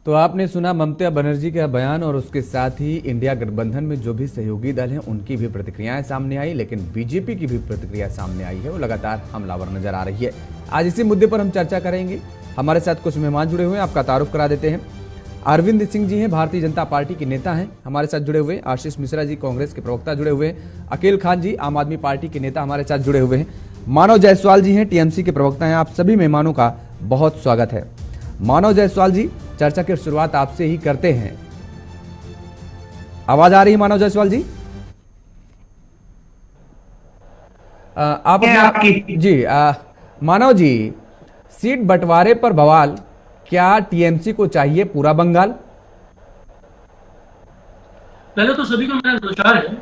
तो आपने सुना ममता बनर्जी का बयान और उसके साथ ही इंडिया गठबंधन में जो भी सहयोगी दल हैं उनकी भी प्रतिक्रियाएं सामने आई, लेकिन बीजेपी की भी प्रतिक्रिया सामने आई है, वो लगातार हमलावर नजर आ रही है। आज इसी मुद्दे पर हम चर्चा करेंगे। हमारे साथ कुछ मेहमान जुड़े हुए हैं, आपका तारुफ करा देते हैं। अरविंद सिंह जी हैं, भारतीय जनता पार्टी के नेता हैं, हमारे साथ जुड़े हुए हैं। आशीष मिश्रा जी, कांग्रेस के प्रवक्ता, जुड़े हुए हैं। अकील खान जी, आम आदमी पार्टी के नेता, हमारे साथ जुड़े हुए हैं। मानव जायसवाल जी हैं, टीएमसी के प्रवक्ता हैं। आप सभी मेहमानों का बहुत स्वागत है। मानव जायसवाल जी, चर्चा की शुरुआत आपसे ही करते हैं। आवाज आ रही है मानव जायसवाल जी? आप अपने जी मानव जी, सीट बंटवारे पर बवाल, क्या टीएमसी को चाहिए पूरा बंगाल? पहले तो सभी को मेरा नमस्कार है।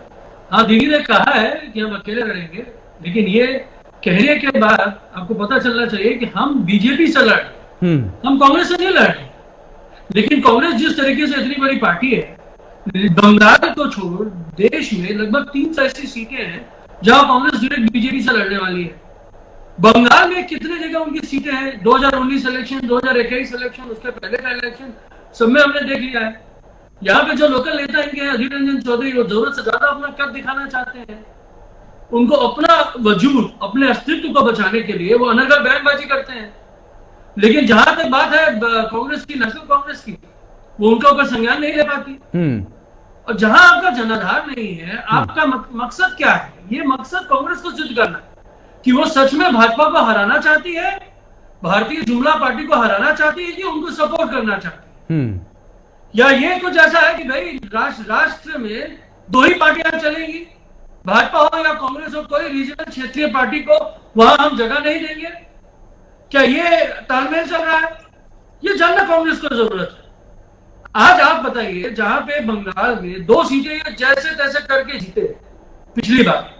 हाँ, दीदी ने कहा है कि हम अकेले लड़ेंगे, लेकिन ये कहने के बाद आपको पता चलना चाहिए कि हम बीजेपी से लड़ रहे, हम कांग्रेस से नहीं लड़ रहे। लेकिन कांग्रेस जिस तरीके से इतनी बड़ी पार्टी है, बंगाल को छोड़ देश में लगभग 300 ऐसी सीटें हैं जहां कांग्रेस डायरेक्ट बीजेपी से लड़ने वाली है। बंगाल में कितने जगह उनकी सीटें हैं, 2019 इलेक्शन, 2021 इलेक्शन, उसके पहले का इलेक्शन, सब में हमने देख लिया है। यहाँ पे जो लोकल नेता इनके अधीर रंजन चौधरी, वो जरूरत से ज्यादा अपना कद दिखाना चाहते हैं। उनको अपना वजूद, अपने अस्तित्व को बचाने के लिए वो अनर्गल बयानबाजी करते हैं। लेकिन जहां तक बात है कांग्रेस की, नेशनल कांग्रेस की, वो उनके ऊपर संज्ञान नहीं ले पाती। और जहां आपका जनाधार नहीं है, आपका मकसद क्या है? ये मकसद कांग्रेस को सिद्ध करना है कि वो सच में भाजपा को हराना चाहती है, भारतीय जुमला पार्टी को हराना चाहती है, कि उनको सपोर्ट करना चाहती है। या ये कुछ ऐसा है कि भाई राष्ट्र में दो ही पार्टियां चलेंगी, भाजपा हो या कांग्रेस हो, कोई रीजनल क्षेत्रीय पार्टी को वहां हम जगह नहीं देंगे। क्या ये तालमेल चल रहा है? ये जानना कांग्रेस को जरूरत है। आज आप बताइए, जहां पे बंगाल में 2 सीटें जैसे तैसे करके जीते पिछली बार,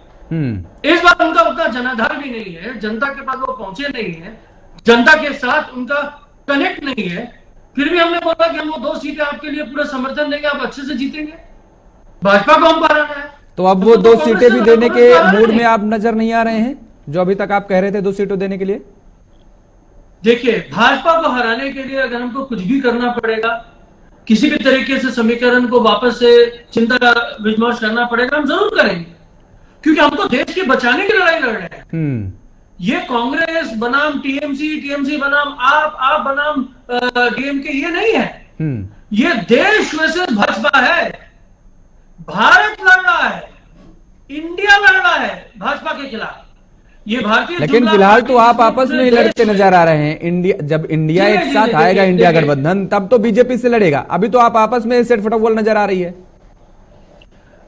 इस बार उनका उतना जनाधार भी नहीं है, जनता के पास वो पहुंचे नहीं है, जनता के साथ उनका कनेक्ट नहीं है। फिर भी हमने बोला कि हम वो 2 सीटें आपके लिए पूरा समर्थन देंगे, आप अच्छे से जीतेंगे। भाजपा को हम हराना है। तो अब वो 2 सीटें भी देने के मूड में आप नजर नहीं आ रहे हैं, जो अभी तक आप कह रहे थे 2 सीटें देने के लिए? देखिए, भाजपा को हराने के लिए अगर हमको कुछ भी करना पड़ेगा, किसी भी तरीके से समीकरण को वापस से चिंता विमर्श करना पड़ेगा, हम जरूर करेंगे, क्योंकि हम तो देश के बचाने की लड़ाई लड़ रहे हैं। ये कांग्रेस बनाम टीएमसी, टीएमसी बनाम आप बनाम डीएमके, ये नहीं है। ये देश वर्सेस भाजपा है। भारत लड़ रहा है, इंडिया लड़ रहा है भाजपा के खिलाफ। ये भारतीय, लेकिन फिलहाल तो आप आपस में ही लड़ते नजर आ रहे हैं। इंडिया, जब इंडिया एक साथ आएगा, इंडिया गठबंधन, तब तो बीजेपी से लड़ेगा। अभी तो आप आपस में सेट फुटबॉल नजर आ रही है।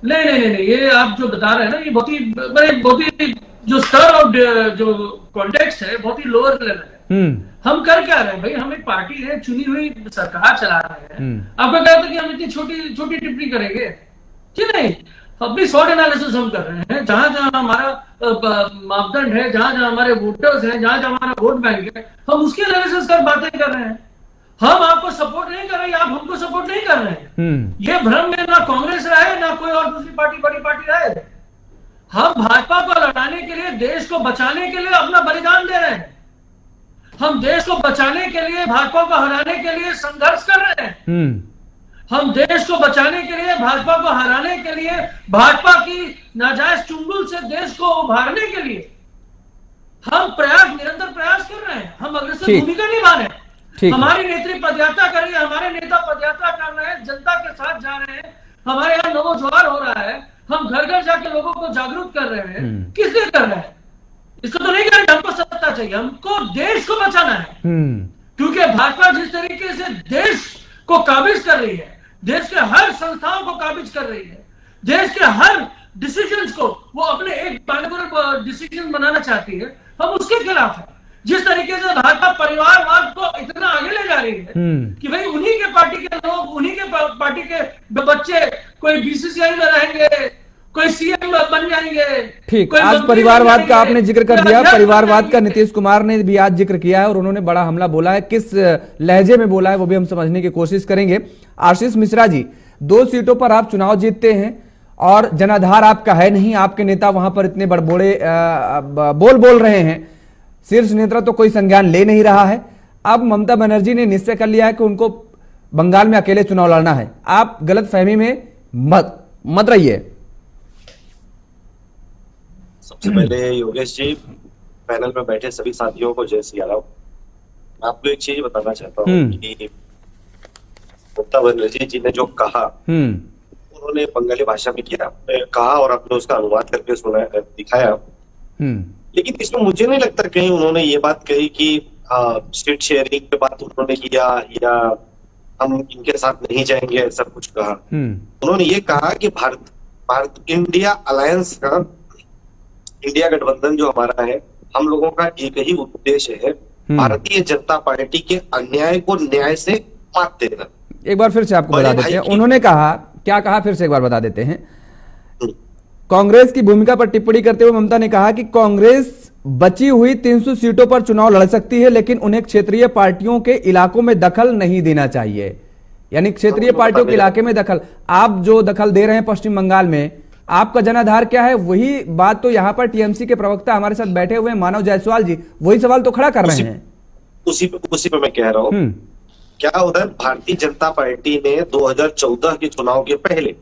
नहीं, ये आप जो बता रहे हैं ना, ये बहुत ही जो स्तर और जो कॉन्टेक्स्ट है, बहुत ही लोअर लेवल है। हम कर क्या रहे हैं भाई? हम एक पार्टी है, चुनी हुई सरकार चला रहे हैं। आपको क्या होता है कि हम इतनी छोटी टिप्पणी करेंगे? ठीक नहीं, अपनी शॉर्ट एनालिसिस हम कर रहे हैं। जहां जहां हमारा मापदंड है, जहां जहां हमारे वोटर्स हैं, जहां जहां हमारा वोट बैंक है, हम उसकी एनालिसिस कर बातें कर रहे हैं। हम आपको सपोर्ट नहीं कर रहे, आप हमको सपोर्ट नहीं कर रहे हैं। ये भ्रम में ना कांग्रेस रहे, ना कोई और दूसरी पार्टी, बड़ी पार्टी रहे। हम भाजपा को लड़ाने के लिए, देश को बचाने के लिए अपना बलिदान दे रहे हैं। हम देश को बचाने के लिए, भाजपा को हराने के लिए संघर्ष कर रहे हैं। हम देश को बचाने के लिए, भाजपा को हराने के लिए, भाजपा की नाजायज चुंगल से देश को उभारने के लिए हम निरंतर प्रयास कर रहे हैं। हम अग्रसर भूमिका निभा रहे हैं। हमारी नेत्री पदयात्रा कर रही है, हमारे नेता पदयात्रा कर रहे हैं, जनता के साथ जा रहे हैं। हमारे यहाँ नमो जोहार हो रहा है। हम घर घर जाके लोगों को जागरूक कर रहे हैं। किस लिए कर रहे हैं? इसको तो नहीं कर रहे, हमको सत्ता चाहिए, हमको देश को बचाना है। क्योंकि भाजपा जिस तरीके से देश को काबिज कर रही है, देश के हर संस्थाओं को काबिज कर रही है, देश के हर डिसीजंस को वो अपने एक बाइनोमियल डिसीजन बनाना चाहती है, हम उसके खिलाफ है। जिस तरीके से भाजपा परिवारवाद को इतना आगे ले जा रही है कि भाई उन्हीं के पार्टी के लोग, उन्हीं के पार्टी के बच्चे कोई बीसीसीआई में रहेंगे, कोई सीएम बन जाएंगे। ठीक, आज परिवारवाद का आपने जिक्र कर दिया। परिवारवाद का नीतीश कुमार ने भी आज जिक्र किया है और उन्होंने बड़ा हमला बोला है। किस लहजे में बोला है वो भी हम समझने की कोशिश करेंगे। आशीष मिश्रा जी, 2 सीटों पर आप चुनाव जीतते हैं और जनाधार आपका है नहीं, आपके नेता वहां पर इतने बड़बोड़े बोल रहे हैं, शीर्ष नेता तो कोई संज्ञान ले नहीं रहा है। अब ममता बनर्जी ने निश्चय कर लिया है कि उनको बंगाल में अकेले चुनाव लड़ना है। आप गलत फहमी में मत रहिए। सबसे पहले योगेश जी, पैनल में बैठे सभी साथियों को जय सिया राम। मैं आपको एक चीज बताना चाहता हूँ कि ममता बनर्जी जी ने जो कहा उन्होंने बंगाली भाषा में कहा और आपने उसका अनुवाद करके सुना दिखाया। लेकिन इसमें मुझे नहीं लगता कहीं उन्होंने ये बात कही कि सीट शेयरिंग पे बात उन्होंने किया या हम इनके साथ नहीं जाएंगे, ऐसा कुछ कहा। उन्होंने ये कहा कि भारत इंडिया अलायंस का, इंडिया गठबंधन जो हमारा है, हम लोगों का एक ही उद्देश्य है, भारतीय जनता पार्टी के अन्याय को न्याय से मात देना। एक बार फिर से आपको बता देते हैं उन्होंने कहा, क्या कहा फिर से एक बार बता देते हैं। कांग्रेस की भूमिका पर टिप्पणी करते हुए ममता ने कहा कि कांग्रेस बची हुई 300 सीटों पर चुनाव लड़ सकती है, लेकिन उन्हें क्षेत्रीय पार्टियों के इलाकों में दखल नहीं देना चाहिए। यानी क्षेत्रीय पार्टियों के इलाके में दखल, आप जो दखल दे रहे हैं पश्चिम बंगाल में, आपका जनाधार क्या है? वही बात तो यहाँ पर टीएमसी के प्रवक्ता हमारे साथ बैठे हुए हैं मानव जायसवाल जी, वही सवाल तो खड़ा कर रहे हैं। उसी पे मैं कह रहा हूँ, क्या होता है, भारतीय जनता पार्टी ने 2014 के चुनाव के पहले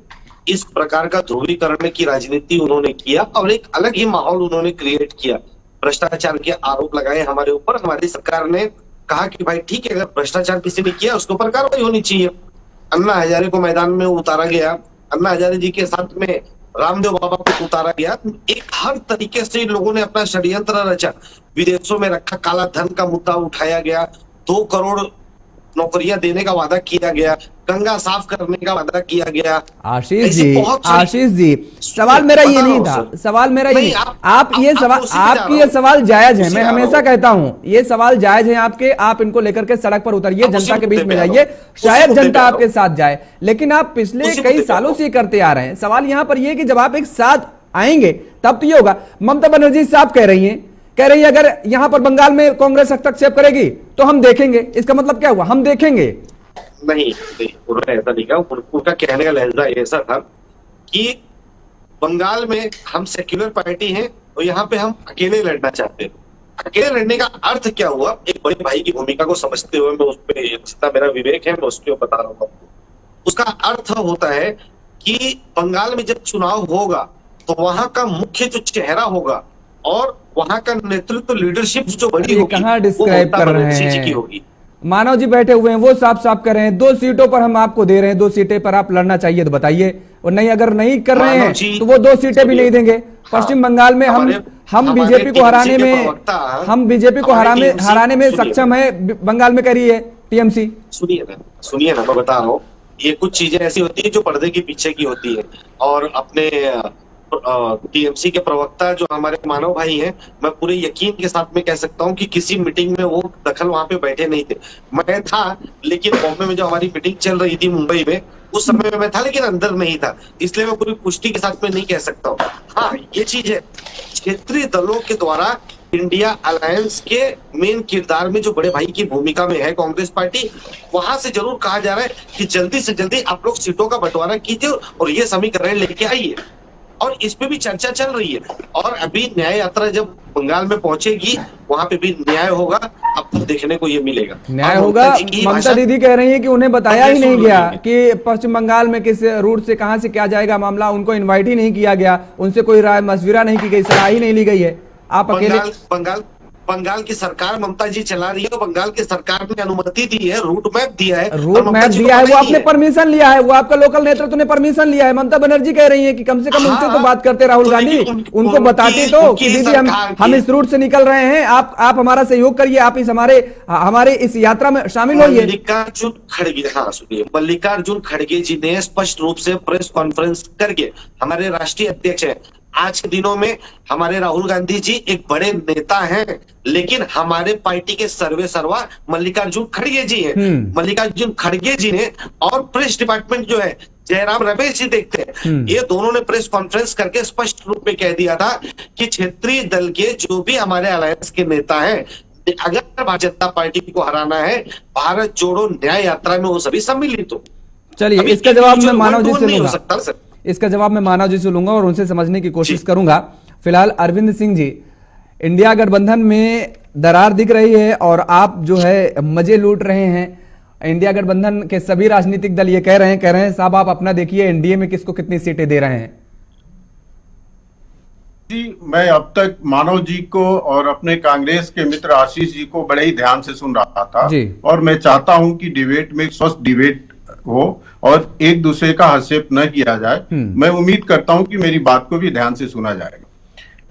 इस प्रकार का ध्रुवीकरण की राजनीति उन्होंने किया और एक अलग ही माहौल उन्होंने क्रिएट किया। भ्रष्टाचार के आरोप लगाए हमारे ऊपर। हमारी सरकार ने कहा कि भाई ठीक है, अगर भ्रष्टाचार किसी ने किया उसके ऊपर कार्रवाई होनी चाहिए। अन्ना हजारे को मैदान में उतारा गया, अन्ना हजारे जी के साथ में रामदेव बाबा को उतारा गया। एक हर तरीके से लोगों ने अपना षड्यंत्र रचा, विदेशों में रखा काला धन का मुद्दा उठाया गया, 2 करोड़ नौकरियां देने का वादा किया गया, गंगा साफ करने का वादा किया गया। आशीष जी सवाल मेरा ये नहीं था, सवाल मेरा ये आपकी ये सवाल जायज है। मैं हमेशा कहता हूं ये सवाल जायज है आपके, आप इनको लेकर के सड़क पर उतरिए, जनता के बीच में जाइए, शायद जनता आपके साथ जाए। लेकिन आप पिछले कई सालों से करते आ रहे हैं। सवाल यहां पर यह कि जब आप एक साथ आएंगे तब तो ये होगा। ममता बनर्जी साहब कह रही है अगर यहां पर बंगाल में कांग्रेस हस्तक्षेप करेगी तो हम देखेंगे। इसका मतलब क्या हुआ? हम देखेंगे नहीं, उन्होंने ऐसा नहीं कहा। उनका कहने का लहजा ऐसा था कि बंगाल में हम सेक्युलर पार्टी हैं और यहाँ पे हम अकेले लड़ना चाहते हैं। अकेले लड़ने का अर्थ क्या हुआ, एक बड़े भाई की भूमिका को समझते हुए मैं उस पर मेरा विवेक है, मैं उसके बता रहा हूँ। उसका अर्थ होता है कि बंगाल में जब चुनाव होगा तो वहां का मुख्य जो चेहरा होगा और वहां का नेतृत्व, लीडरशिप जो बड़ी होगी, कहां डिस्क्राइब कर रहे हैं होगी। मानव जी बैठे हुए हैं, वो साफ साफ कर रहे हैं 2 सीटों पर हम आपको दे रहे हैं, 2 सीटें पर आप लड़ना चाहिए तो बताइए, और नहीं अगर नहीं कर रहे हैं तो वो 2 सीटें भी नहीं देंगे। पश्चिम बंगाल में हम बीजेपी को हराने में सक्षम है, बंगाल में कह रही है टीएमसी। सुनिए ना मैं बता रहा हूँ, ये कुछ चीजें ऐसी होती है जो पर्दे के पीछे की होती है। और अपने टीएमसी के प्रवक्ता जो हमारे मानव भाई हैं, मैं पूरे यकीन के साथ में कह सकता हूं कि किसी मीटिंग में वो दखल वहां पे बैठे नहीं थे। मैं था, लेकिन बॉम्बे में जो हमारी मीटिंग चल रही थी मुंबई में, उस समय में मैं था लेकिन अंदर नहीं था, इसलिए मैं पूरी पुष्टि के साथ में नहीं कह सकता हूँ। हाँ, ये चीज है, क्षेत्रीय दलों के द्वारा इंडिया अलायंस के मेन किरदार में जो बड़े भाई की भूमिका में है कांग्रेस पार्टी, वहां से जरूर कहा जा रहा है कि जल्दी से जल्दी आप लोग सीटों का बंटवारा कीजिए और ये समीकरण लेके आइए। और इस पे भी चर्चा चल रही है। और अभी न्याय यात्रा जब बंगाल में पहुंचेगी वहां पे भी न्याय होगा, अब तो देखने को ये मिलेगा। न्याय होगा। ममता दीदी कह रही है कि उन्हें बताया ही नहीं गया कि पश्चिम बंगाल में किस रूट से कहां से क्या जाएगा मामला, उनको इन्वाइट ही नहीं किया गया, उनसे कोई राय मशविरा नहीं की गई, सलाह ही नहीं ली गई है। आप अकेले बंगाल की सरकार ममता जी चला रही है, बंगाल की सरकार ने अनुमति दी है, रूट मैप दिया है, वो आपने परमिशन लिया है, वो आपका लोकल नेतृत्व ने परमिशन लिया है। ममता बनर्जी कह रही है कि कम से कम उनसे तो बात करते राहुल गांधी, उनको बताते तो कि दीदी हम इस रूट से निकल रहे हैं, आप हमारा सहयोग करिए, आप इस हमारे इस यात्रा में शामिल होइए। मल्लिकार्जुन खड़गे, हाँ सुनिए, मल्लिकार्जुन खड़गे जी ने स्पष्ट रूप से प्रेस कॉन्फ्रेंस करके, हमारे राष्ट्रीय अध्यक्ष है, आज के दिनों में हमारे राहुल गांधी जी एक बड़े नेता हैं, लेकिन हमारे पार्टी के सर्वे सर्वा मल्लिकार्जुन खड़गे जी हैं। मल्लिकार्जुन खड़गे जी ने और प्रेस डिपार्टमेंट जो है जयराम रमेश जी देखते हैं, ये दोनों ने प्रेस कॉन्फ्रेंस करके स्पष्ट रूप में कह दिया था कि क्षेत्रीय दल के जो भी हमारे अलायंस के नेता हैं, अगर भारतीय जनता पार्टी को हराना है, भारत जोड़ो न्याय यात्रा में वो सभी सम्मिलित हो। चलिए, इसका जवाब मैं मानव जी से लूंगा, इसका जवाब मैं मानव जी से लूंगा और उनसे समझने की कोशिश करूंगा। फिलहाल अरविंद सिंह जी, इंडिया गठबंधन में दरार दिख रही है और आप जो है मजे लूट रहे हैं, इंडिया गठबंधन के सभी राजनीतिक दल ये कह रहे हैं साहब आप अपना देखिए एनडीए में किसको कितनी सीटें दे रहे हैं। जी, मैं अब तक मानव जी को और अपने कांग्रेस के मित्र आशीष जी को बड़े ही ध्यान से सुन रहा था जी। और मैं चाहता हूं कि डिबेट में एक स्वस्थ डिबेट हो और एक दूसरे का हस्तक्षेप न किया जाए। मैं उम्मीद करता हूं कि मेरी बात को भी ध्यान से सुना जाएगा।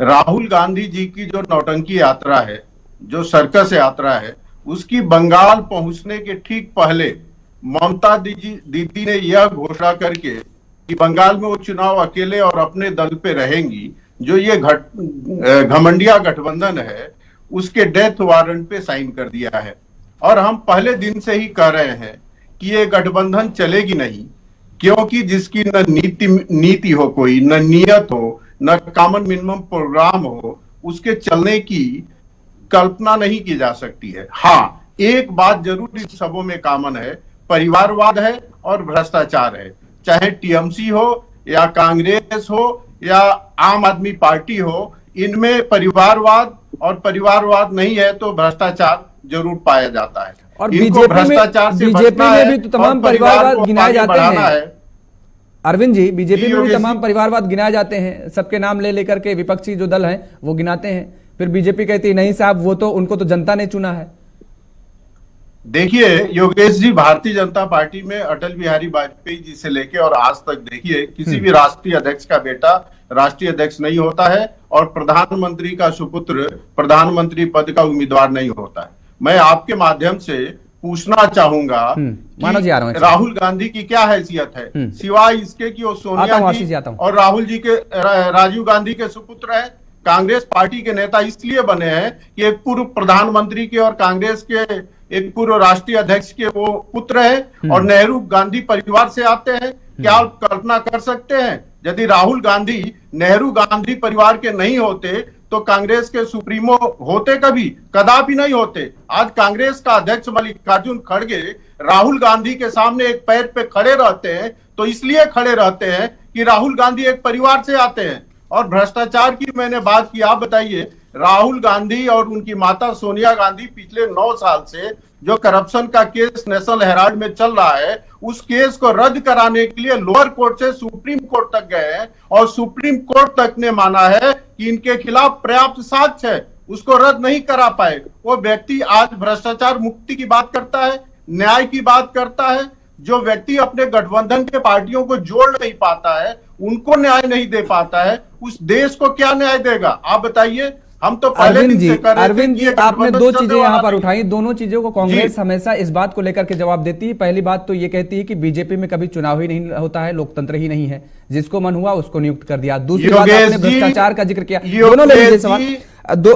राहुल गांधी जी की जो नौटंकी यात्रा है, जो सर्कस यात्रा है, उसकी बंगाल पहुंचने के ठीक पहले ममता दीदी ने यह घोषणा करके कि बंगाल में वो चुनाव अकेले और अपने दल पे रहेंगी, जो ये घमंडिया गठबंधन है, उसके डेथ वारंट पे साइन कर दिया है। और हम पहले दिन से ही कह रहे हैं कि ये गठबंधन चलेगी नहीं, क्योंकि जिसकी न नीति हो, कोई न नियत हो, न कॉमन मिनिमम प्रोग्राम हो, उसके चलने की कल्पना नहीं की जा सकती है। हाँ, एक बात जरूर इस सबों में कॉमन है, परिवारवाद है और भ्रष्टाचार है। चाहे टीएमसी हो या कांग्रेस हो या आम आदमी पार्टी हो, इनमें परिवारवाद और परिवारवाद नहीं है तो भ्रष्टाचार जरूर पाया जाता है। और बीजेपी में भी तो तमाम परिवारवाद गिनाए जाते हैं अरविंद जी, बीजेपी में भी तमाम परिवारवाद गिनाए जाते हैं, सबके नाम ले लेकर के विपक्षी जो दल हैं वो गिनाते हैं, फिर बीजेपी कहती है नहीं साहब वो तो उनको तो जनता ने चुना है। देखिए योगेश जी, भारतीय जनता पार्टी में अटल बिहारी वाजपेयी जी से लेके और आज तक देखिए किसी भी राष्ट्रीय अध्यक्ष का बेटा राष्ट्रीय अध्यक्ष नहीं होता है और प्रधानमंत्री का सुपुत्र प्रधानमंत्री पद का उम्मीदवार नहीं होता है। मैं आपके माध्यम से पूछना चाहूंगा कि राहुल गांधी की क्या हैसियत है, सिवाय इसके कि वो सोनिया जी और राहुल जी के राजीव गांधी के सुपुत्र है। कांग्रेस पार्टी के नेता इसलिए बने हैं कि एक पूर्व प्रधानमंत्री के और कांग्रेस के एक पूर्व राष्ट्रीय अध्यक्ष के वो पुत्र हैं और नेहरू गांधी परिवार से आते हैं। क्या आप कल्पना कर सकते हैं यदि राहुल गांधी नेहरू गांधी परिवार के नहीं होते तो कांग्रेस के सुप्रीमो होते कदापि नहीं होते। आज कांग्रेस का अध्यक्ष मल्लिकार्जुन खड़गे राहुल गांधी के सामने एक पैर पे खड़े रहते हैं तो इसलिए खड़े रहते हैं कि राहुल गांधी एक परिवार से आते हैं। और भ्रष्टाचार की मैंने बात की, आप बताइए राहुल गांधी और उनकी माता सोनिया गांधी पिछले 9 साल से जो करप्शन का केस नेशनल हेराल्ड में चल रहा है, उस केस को रद्द कराने के लिए लोअर कोर्ट से सुप्रीम कोर्ट तक गए हैं और सुप्रीम कोर्ट तक ने माना है कि इनके खिलाफ पर्याप्त साक्ष्य है, उसको रद्द नहीं करा पाए। वो व्यक्ति आज भ्रष्टाचार मुक्ति की बात करता है, न्याय की बात करता है। जो व्यक्ति अपने गठबंधन के पार्टियों को जोड़ नहीं पाता है, उनको न्याय नहीं दे पाता है, उस देश को क्या न्याय देगा आप बताइए। हम तो अरविंद जी आपने 2 चीजें यहाँ पर उठाई, दोनों चीजों को कांग्रेस हमेशा इस बात को लेकर के जवाब देती है। पहली बात तो ये कहती है कि बीजेपी में कभी चुनाव ही नहीं होता है, लोकतंत्र ही नहीं है, जिसको मन हुआ उसको नियुक्त कर दिया। दूसरी बात आपने भ्रष्टाचार का जिक्र किया, दोनों ले लीजिए सवाल।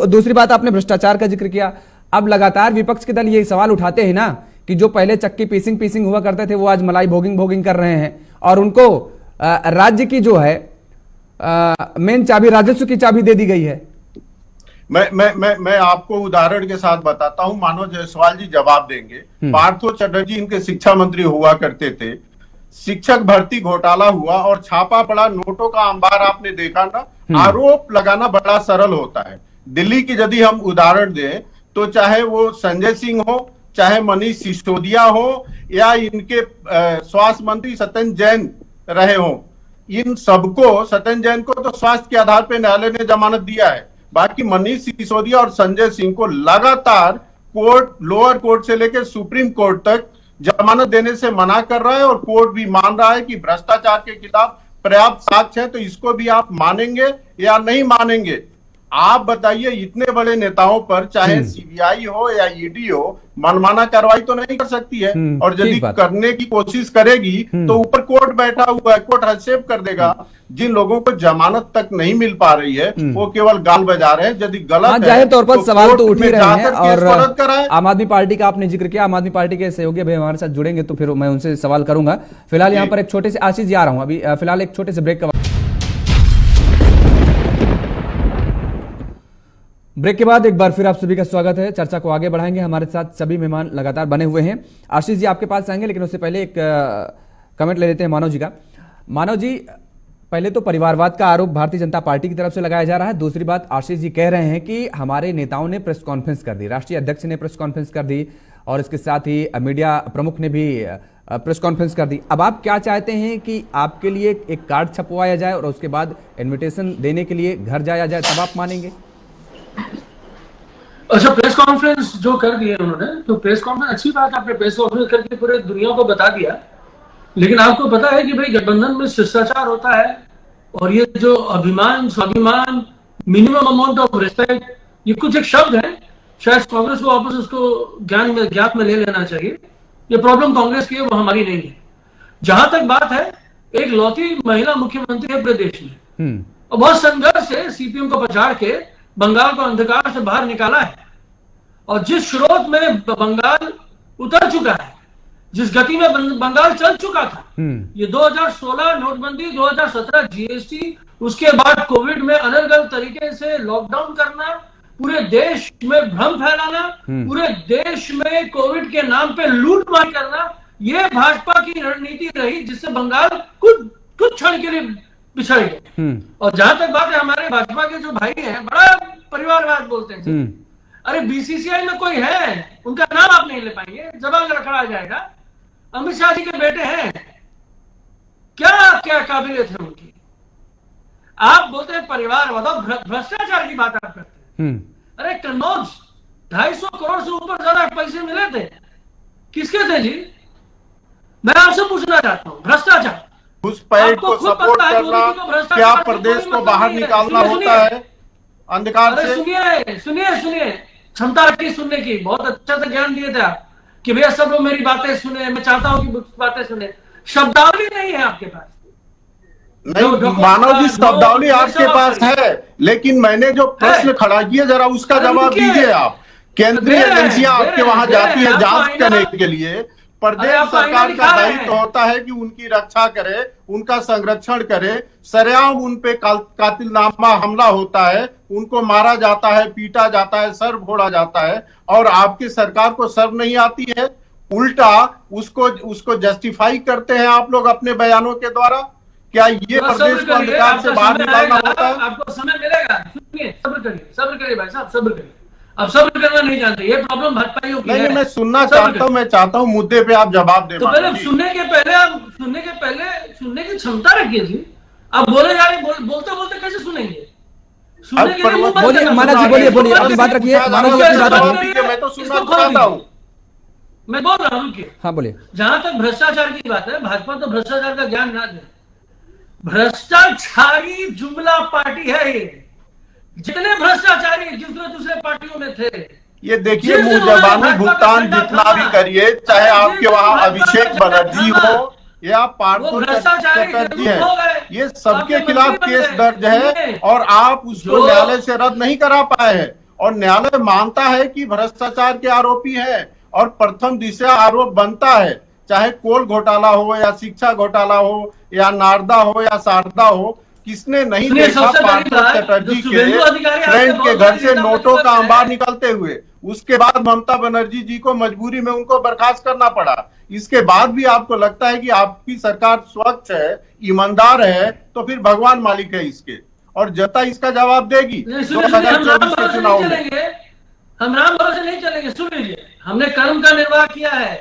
दूसरी बात आपने भ्रष्टाचार का जिक्र किया। अब लगातार विपक्ष के दल ये सवाल उठाते हैं ना कि जो पहले चक्की पीसिंग हुआ करते थे वो आज मलाई भोगिंग कर रहे हैं और उनको राज्य की जो है मेन चाबी, राजस्व की चाबी दे दी गई है। मैं आपको उदाहरण के साथ बताता हूं, मानो जायसवाल जी जवाब देंगे। पार्थो चटर्जी इनके शिक्षा मंत्री हुआ करते थे, शिक्षक भर्ती घोटाला हुआ और छापा पड़ा, नोटों का अंबार आपने देखा ना। आरोप लगाना बड़ा सरल होता है। दिल्ली की यदि हम उदाहरण दें तो चाहे वो संजय सिंह हो, चाहे मनीष सिसोदिया हो या इनके स्वास्थ्य मंत्री सत्येंद्र जैन रहे हो, इन सबको, सत्येंद्र जैन को तो स्वास्थ्य के आधार पर न्यायालय ने जमानत दिया है, बाकी मनीष सिसोदिया और संजय सिंह को लगातार कोर्ट, लोअर कोर्ट से लेकर सुप्रीम कोर्ट तक जमानत देने से मना कर रहा है और कोर्ट भी मान रहा है कि भ्रष्टाचार के खिलाफ पर्याप्त साक्ष्य है। तो इसको भी आप मानेंगे या नहीं मानेंगे? आप बताइए, इतने बड़े नेताओं पर चाहे सीबीआई हो या ईडी हो, मनमाना कार्रवाई तो नहीं कर सकती है। और यदि करने की कोशिश करेगी तो ऊपर कोर्ट बैठा हुआ है, कोर्ट हस्तक्षेप कर देगा। जिन लोगों को जमानत तक नहीं मिल पा रही है वो केवल गाल बजा रहे हैं। यदि गलत जाहिर तौर पर सवाल तो उठ ही रहे हैं। और आम आदमी पार्टी का आपने जिक्र किया, आम आदमी पार्टी के सहयोगी भाई हमारे साथ जुड़ेंगे तो फिर मैं उनसे सवाल करूंगा। फिलहाल यहाँ पर एक छोटे से, आशीष जी आ रहा हूँ अभी, फिलहाल एक छोटे से ब्रेक के बाद एक बार फिर आप सभी का स्वागत है। चर्चा को आगे बढ़ाएंगे, हमारे साथ सभी मेहमान लगातार बने हुए हैं। आशीष जी आपके पास आएंगे, लेकिन उससे पहले एक कमेंट ले लेते हैं मानव जी का। मानव जी, पहले तो परिवारवाद का आरोप भारतीय जनता पार्टी की तरफ से लगाया जा रहा है। दूसरी बात, आशीष जी कह रहे हैं कि हमारे नेताओं ने प्रेस कॉन्फ्रेंस कर दी, राष्ट्रीय अध्यक्ष ने प्रेस कॉन्फ्रेंस कर दी और इसके साथ ही मीडिया प्रमुख ने भी प्रेस कॉन्फ्रेंस कर दी। अब आप क्या चाहते हैं कि आपके लिए एक कार्ड छपवाया जाए और उसके बाद इनविटेशन देने के लिए घर जाया जाए, तब आप मानेंगे? अच्छा, प्रेस कॉन्फ्रेंस जो कर दिए उन्होंने, तो प्रेस कॉन्फ्रेंस अच्छी बात, आपने प्रेस कॉन्फ्रेंस करके पूरे दुनिया को बता दिया। लेकिन आपको पता है कि भाई गठबंधन में शिष्टाचार होता है, और ये जो अभिमान, स्वाभिमान, मिनिमम अमाउंट ऑफ रिस्पेक्ट, ये कुछ एक शब्द है, शायद कांग्रेस को वापस उसको ज्ञात में ले लेना चाहिए। ये प्रॉब्लम कांग्रेस की है, वो हमारी नहीं है। जहां तक बात है, एक लौती महिला मुख्यमंत्री है प्रदेश में, और बहुत संघर्ष से सीपीएम को पछाड़ के बंगाल को अंधकार से बाहर निकाला है, और जिस स्रोत में बंगाल उतर चुका है, जिस गति में बंगाल चल चुका था, ये 2016 नोटबंदी, 2017 जीएसटी, उसके बाद कोविड में अनर्गल तरीके से लॉकडाउन करना, पूरे देश में भ्रम फैलाना, पूरे देश में कोविड के नाम पे लूटमार करना, ये भाजपा की रणनीति रही, जिससे बंगाल कुछ क्षण के लिए पिछड़ गए। और जहां तक बात है, हमारे भाजपा के जो भाई हैं, बड़ा परिवारवाद बोलते हैं। अरे बीसीसीआई में कोई है, उनका नाम आप नहीं ले पाएंगे, जबान रखड़ा जाएगा। अमित शाह जी के बेटे हैं, क्या काबिलियत है उनकी। आप बोलते हैं परिवारवाद, भ्रष्टाचार की बात आप करते हैं। अरे कन्नौज 250 करोड़ से ऊपर ज्यादा पैसे मिले थे, किसके थे जी? मैं आपसे पूछना चाहता हूँ। भ्रष्टाचार, उस पैड को सपोर्ट करना, क्या प्रदेश को बाहर निकालना होता है अंधकार से? सुनिए, क्षमता रखी सुनने की, बहुत अच्छा से ज्ञान दिए थे आप कि भैया सब लोग मेरी बातें सुने, मैं चाहता हूं कि बातें सुने। शब्दावली नहीं है आपके पास। नहीं, मानव जी शब्दावली आपके पास है, लेकिन मैंने जो प्रश्न खड़ा किया, जरा उसका जवाब दीजिए आप। केंद्रीय एजेंसियां आपके वहां जाती है जांच करने के लिए, प्रदेश सरकार का दायित्व होता है कि उनकी रक्षा करे, उनका संरक्षण करे। सरेआम उन पे कातिलनामा हमला होता है, उनको मारा जाता है, पीटा जाता है, सर फोड़ा जाता है, और आपकी सरकार को शर्म नहीं आती है। उल्टा उसको जस्टिफाई करते हैं आप लोग अपने बयानों के द्वारा। क्या ये प्रदेश को अंधकार से बाहर निकालना होता है? आपको समय मिलेगा, सुनिए, सब्र करिए भाई साहब, सब्र करिए। अब सब्र करना नहीं जानते, ये प्रॉब्लम भाजपाइयों की है। नहीं, मैं सुनना चाहता हूँ, मैं चाहता हूँ मुद्दे पे आप जवाब दें। तो पहले सुनने की क्षमता रखिए जी। आप बोले जा रहे, बोलते कैसे सुनेंगे? बोलिए मानव जी, बोलिए अपनी बात रखिए। मानव जी अपनी बात रखिए, मैं तो सुनना चाहता हूँ। मैं बोल रहा हूँ कि हाँ बोलिए। जहां तक भ्रष्टाचार की बात है, भाजपा तो भ्रष्टाचार का ज्ञान ना दे। भ्रष्टाचारी जुमला पार्टी है ये। जितने भ्रष्टाचारी दूसरे पार्टियों में थे, ये देखिए, मुंह जबानी भुगतान जितना भी करिए, चाहे आपके वहां अभिषेक बनर्जी हो या पार्थो चटर्जी है, ये सबके खिलाफ केस दर्ज है, और आप उसको न्यायालय से रद्द नहीं करा पाए हैं। और न्यायालय मानता है कि भ्रष्टाचार के आरोपी है, और प्रथम दिशा आरोप बनता है, चाहे कोल घोटाला हो या शिक्षा घोटाला हो या नारदा हो या शारदा हो। किसने नहीं देखा पार्थो चटर्जी के फ्रेंड के घर से नोटों का अंबार निकलते हुए? उसके बाद ममता बनर्जी जी को मजबूरी में उनको बर्खास्त करना पड़ा। इसके बाद भी आपको लगता है कि आपकी सरकार स्वच्छ है, ईमानदार है, तो फिर भगवान मालिक है इसके, और जनता इसका जवाब देगी 2024 के चुनाव में। हम राम भरोसे नहीं चलेंगे। सुन लीजिए, हमने कर्म का निर्वाह किया है,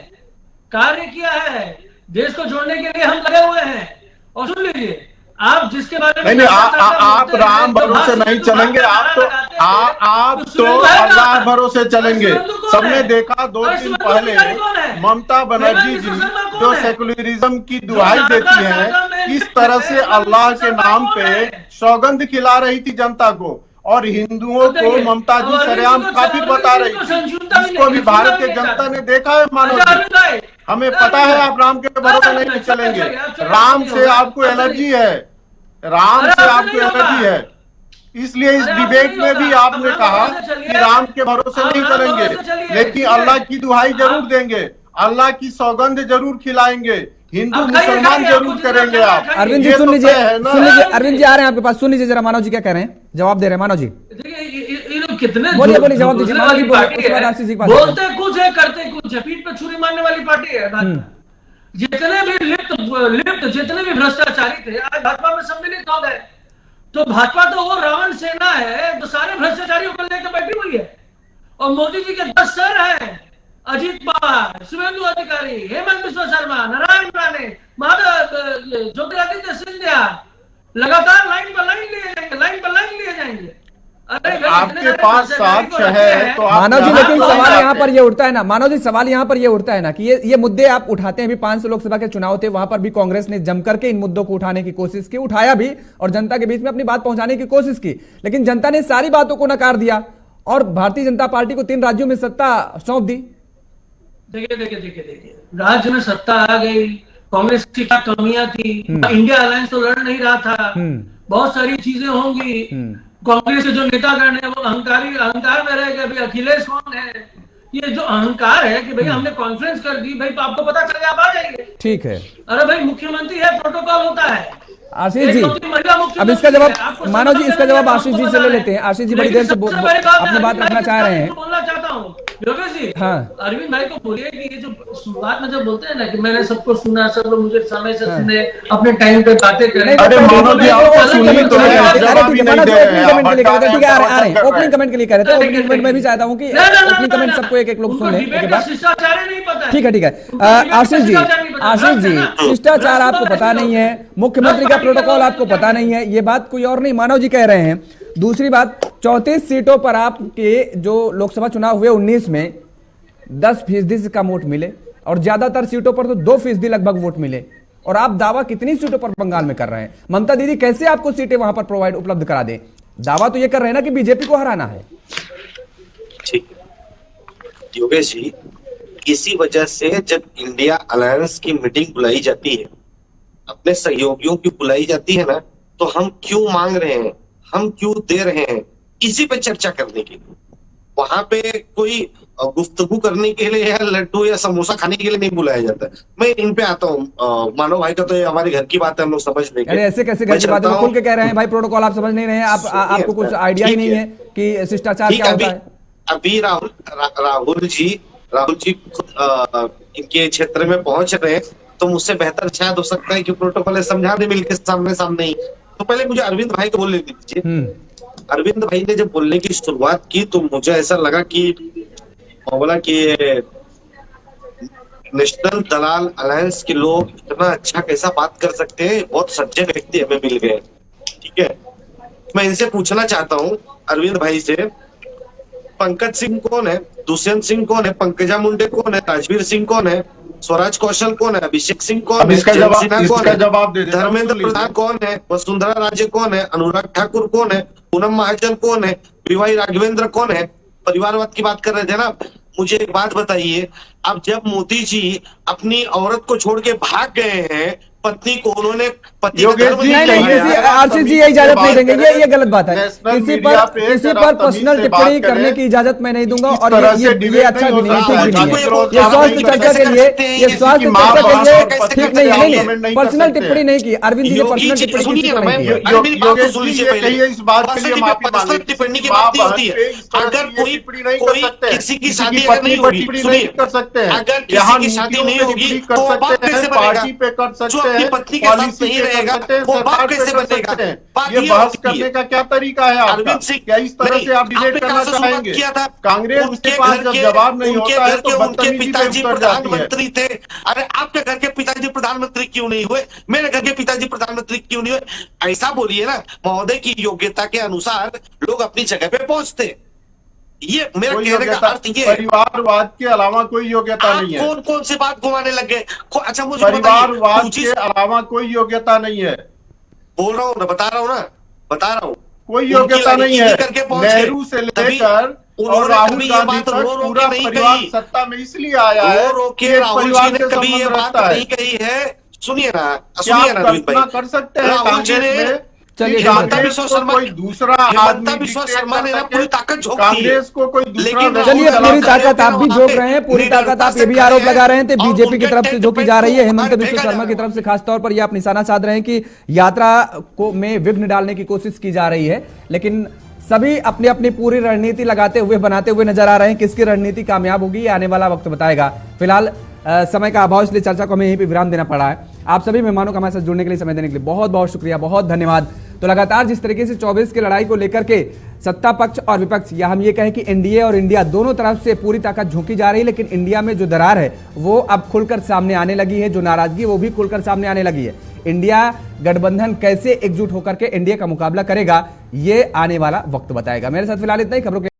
कार्य किया है, देश को जोड़ने के लिए हम लगे हुए हैं। और सुन लीजिए, आप जिसके बारे में नहीं, आप राम भरोसे नहीं चलेंगे, आप तो अल्लाह भरोसे चलेंगे। सबने देखा 2 दिन पहले ममता बनर्जी जी जो सेकुलरिज्म की दुहाई देती हैं, इस तरह से अल्लाह के नाम पे सौगंध खिला रही थी जनता को, और हिंदुओं को ममता जी सरेआम काफिर बता रही थी। इसको भी भारत की जनता ने देखा है। मानव जी, हमें पता है आप राम के भरोसे नहीं चलेंगे। राम से आपको एलर्जी है, राम से आपको एलर्जी है, इसलिए इस डिबेट में भी आपने कहा कि राम के भरोसे नहीं चलेंगे, लेकिन अल्लाह की दुहाई जरूर देंगे, अल्लाह की सौगंध जरूर खिलाएंगे, हिंदू मुसलमान जरूर करेंगे आप। अरविंद जी सुन लीजिए, अरविंद जी आ रहे हैं आपके पास, सुन लीजिए जरा मानव जी क्या कह रहे हैं, जवाब दे रहे हैं मानव जी। कितने बोलिए जवाब दीजिए मानव जी। बोलते कुछ है, करते कुछ है, पीठ पे छुरी मारने वाली पार्टी है। जितने भी लिप्त जितने भी भ्रष्टाचारी थे आज भाजपा में सम्मिलित हो गए। तो भाजपा तो वो रावण सेना है जो सारे भ्रष्टाचारियों को लेकर बैठी हुई है, और मोदी जी के 10 सर हैं, अजीत पवार, शुभेंदु अधिकारी, हेमंत बिश्व शर्मा, नारायण राणे, ज्योतिरादित्य सिंधिया, लगातार लाइन पर लाइन लिए जाएंगे, लाइन पर लाइन लिए जाएंगे। आपके पास साक्ष्य है तो मानव जी, लेकिन सवाल यहाँ पर ये उठता है ना, मानव जी सवाल यहाँ पर ये उठता है ना कि ये मुद्दे आप उठाते हैं। अभी 500 लोकसभा के चुनाव थे, वहां पर भी कांग्रेस ने जम करके इन मुद्दों को उठाने की कोशिश की, उठाया भी और जनता के बीच में अपनी बात पहुंचाने की कोशिश की, लेकिन जनता ने सारी बातों को नकार दिया और भारतीय जनता पार्टी को 3 राज्यों में सत्ता सौंप दी। देखिए, राज्य में सत्ता आ गई, कांग्रेस की क्या कमियां थी, इंडिया अलायंस तो लड़ नहीं रहा था, बहुत सारी चीजें होंगी। कांग्रेस के जो नेतागण है वो अहंकार में रह गए। भाई अखिलेश कौन है, ये जो अहंकार है कि भाई हमने कॉन्फ्रेंस कर दी, भाई तो आपको पता चल गया, आप आ जाइए, ठीक है। अरे भाई मुख्यमंत्री है, प्रोटोकॉल होता है। आशीष जी, अब इसका जवाब मानव जी, इसका जवाब आशीष जी से ले लेते हैं। आशीष जी बड़ी देर से अपनी बात रखना चाह रहे हैं। बोलना चाहता हूँ योगेश जी, हाँ, अरविंद भाई को बोलिए कि ये जो शुरुआत में जब बोलते हैं ना कि मैंने सबको सुना, सब लोग मुझे समय से सुने, अपने टाइम पे बातें करें। अरे मानव जी, आपको सुनी तो है, जवाब ही नहीं दे रहे हैं। ओपनिंग कमेंट के लिए कह रहे थे, ओपनिंग कमेंट में भी चाहता हूँ कि ओपनिंग कमेंट सबको एक एक लोग सुन लें। शिष्टाचार नहीं पता, ठीक है। आशीष जी, शिष्टाचार आपको पता नहीं है, मुख्यमंत्री का प्रोटोकॉल आपको पता नहीं है, ये बात कोई और नहीं, मानव जी कह रहे हैं। दूसरी बात, 34 सीटों पर आपके जो लोकसभा चुनाव हुए 19 में 10% से कम वोट मिले और ज्यादातर सीटों पर तो 2% लगभग वोट मिले, और आप दावा कितनी सीटों पर बंगाल में कर रहे हैं? ममता दीदी कैसे आपको सीटें वहां पर उपलब्ध करा दें? दावा तो ये कर रहे हैं ना कि बीजेपी को हराना है। ठीक योगेश जी, इसी वजह से जब इंडिया अलायंस की मीटिंग बुलाई जाती है, अपने सहयोगियों की बुलाई जाती है ना, तो हम क्यों मांग रहे हैं, हम क्यों दे रहे हैं, इसी पे चर्चा करने के लिए। वहां पे कोई गुफ्तगू करने के लिए या लड्डू या समोसा खाने के लिए नहीं बुलाया जाता। मैं इन पे आता हूँ। मानव भाई का तो ये हमारे घर की बात है, हम लोग समझ लेंगे। अरे ऐसे कैसे घर की बात है? खुल के कह रहे हैं भाई प्रोटोकॉल आप समझ नहीं रहे हैं, आपको कुछ आइडिया ही नहीं है कि शिष्टाचार क्या होता है। अभी राहुल जी इनके क्षेत्र में पहुंच रहे हैं, तो मुझसे बेहतर शायद हो सकता है कि प्रोटोकॉल समझा दे मिलकर सामने ही। तो पहले मुझे अरविंद भाई को बोलने दीजिए। अरविंद भाई ने जब बोलने की शुरुआत की तो मुझे ऐसा लगा कि बोला कि नेशनल दलाल अलायंस के लोग इतना अच्छा कैसा बात कर सकते हैं, बहुत सज्जन व्यक्ति हमें मिल गए। ठीक है, मैं इनसे पूछना चाहता हूँ अरविंद भाई से, पंकज सिंह कौन है, दुष्यंत सिंह कौन है, पंकजा मुंडे कौन है, राजवीर सिंह कौन है, स्वराज कौशल कौन है, अभिषेक सिंह कौन है, जवाब दे धर्मेंद्र प्रधान कौन है, वसुंधरा राजे कौन है, अनुराग ठाकुर कौन है, पूनम महाजन कौन है, बीवाई राघवेंद्र कौन है? परिवारवाद की बात कर रहे थे ना। मुझे एक बात बताइए, अब जब मोदी जी अपनी औरत को छोड़ के भाग गए हैं, पत्नी को उन्होंने आशीष जी ये इजाजत नहीं देंगे, ये गलत बात है। किसी पर पर्सनल टिप्पणी करने की इजाजत मैं नहीं दूंगा, और ये अच्छा भी नहीं है, ठीक भी नहीं है। ये स्वास्थ्य चर्चा के लिए ठीक नहीं है। पर्सनल टिप्पणी नहीं की अरविंद जी ने, पर्सनल टिप्पणी टिप्पणी की बात नहीं होती है। अगर कोई किसी की शादी नहीं होगी, कर सकते हैं, अगर किसी की शादी नहीं होगी तो बाप कैसे पार्टी पे कर सकते हैं, पत्नी के साथ नहीं रहेगा, वो बाप कैसे बनेगा? ये बहस करने का क्या तरीका है आपका? क्या इस तरह से आप डिबेट करना चाहेंगे? कांग्रेस के पास जब जवाब नहीं होता है तो उनके पिताजी प्रधानमंत्री थे। अरे आपके घर के पिताजी प्रधानमंत्री क्यों नहीं हुए? मेरे घर के पिताजी प्रधानमंत्री क्यों नहीं हुए? ऐसा बोलिए ना, महोदय की योग्यता के अनुसार लोग अपनी जगह पे पहुंचते। ये मेरा कहने का अर्थ ये है, परिवारवाद के अलावा कोई योग्यता नहीं है। कौन कौन सी बात घुमाने लग गए? अच्छा मुझे परिवारवाद के अलावा कोई योग्यता नहीं है। बोल रहा हूँ ना, बता रहा हूँ कोई योग्यता नहीं है। नेहरू से लेकर और राहुल गांधी तक पूरा परिवार सत्ता में इसलिए आया है कि राहुल जी ने कभी ये बात नहीं कही है। सुनिए ना, कल्पना कर सकते हैं कांग्रेस में, चलिए विश्व शर्मा कोई दूसरा आदमी विश्व शर्मा ने पूरी ताकत झोंक दी, कांग्रेस को कोई दूसरा। चलिए पूरी ताकत आप भी झोंक रहे हैं, पूरी ताकत आप ये भी आरोप लगा रहे हैं बीजेपी की तरफ से झोंकी जा रही है, हेमंत बिश्व शर्मा की तरफ से खासतौर पर यह आप निशाना साध रहे हैं कि यात्रा को में विघ्न डालने की कोशिश की जा रही है। लेकिन सभी अपनी अपनी पूरी रणनीति लगाते हुए, बनाते हुए नजर आ रहे हैं। किसकी रणनीति कामयाब होगी ये आने वाला वक्त बताएगा। फिलहाल समय का अभाव, इसलिए चर्चा को हमें यहीं पे विराम देना पड़ा है। आप सभी मेहमानों का हमारे साथ जुड़ने के लिए, समय देने के लिए बहुत बहुत शुक्रिया, बहुत धन्यवाद। तो लगातार जिस तरीके से 24 की लड़ाई को लेकर के सत्ता पक्ष और विपक्ष, या हम ये कहें कि एनडीए और इंडिया दोनों तरफ से पूरी ताकत झोंकी जा रही है, लेकिन इंडिया में जो दरार है वो अब खुलकर सामने आने लगी है, जो नाराजगी वो भी खुलकर सामने आने लगी है। इंडिया गठबंधन कैसे एकजुट होकर के एनडीए का मुकाबला करेगा, ये आने वाला वक्त बताएगा। मेरे साथ फिलहाल इतना ही। खबरों के